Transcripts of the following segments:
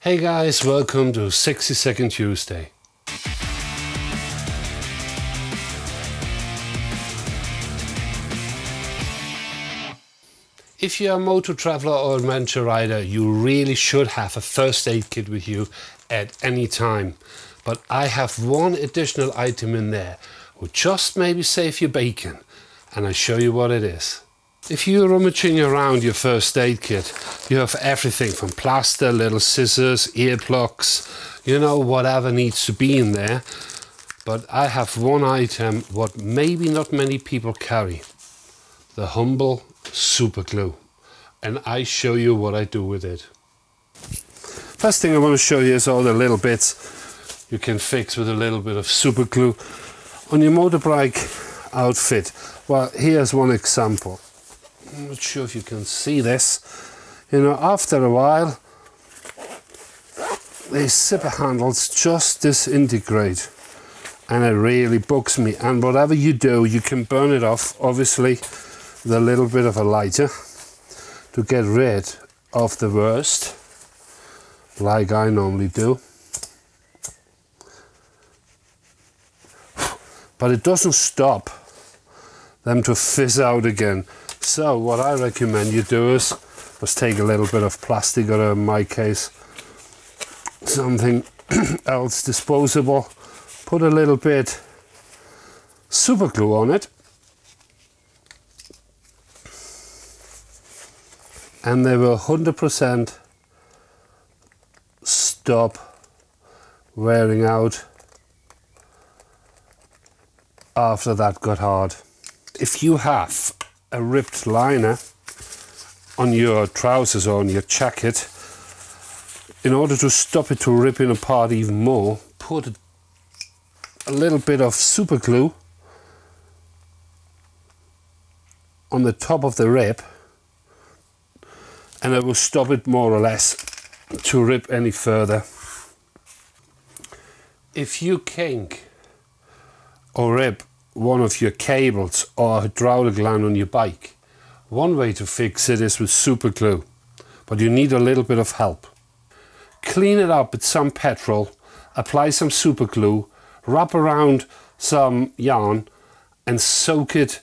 Hey guys, welcome to 60 Second Tuesday. If you're a motor traveler or adventure rider, you really should have a first aid kit with you at any time. But I have one additional item in there, which just maybe save you bacon, and I'll show you what it is. If you're rummaging around your first aid kit, you have everything from plaster, little scissors, earplugs, you know, whatever needs to be in there. But I have one item what maybe not many people carry, the humble Superglue, and I show you what I do with it. First thing I want to show you is all the little bits you can fix with a little bit of Superglue on your motorbike outfit. Well, here's one example. I'm not sure if you can see this. You know, after a while these zipper handles just disintegrate and it really bugs me, and whatever you do, you can burn it off, obviously, with a little bit of a lighter to get rid of the worst, like I normally do. But it doesn't stop them to fizz out again. So what I recommend you do is just take a little bit of plastic, or in my case something else disposable, put a little bit Superglue on it, and they will 100% stop wearing out after that got hard. If you have a ripped liner on your trousers or on your jacket, in order to stop it to ripping apart even more, put a little bit of Superglue on the top of the rip, and it will stop it more or less to rip any further. If you kink or rip one of your cables or hydraulic line on your bike, one way to fix it is with Superglue, but you need a little bit of help. Clean it up with some petrol, apply some Superglue, wrap around some yarn and soak it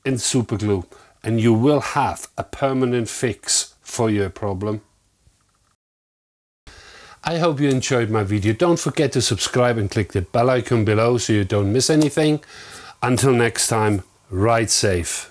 in Superglue, and you will have a permanent fix for your problem. I hope you enjoyed my video. Don't forget to subscribe and click the bell icon below so you don't miss anything. Until next time, ride safe.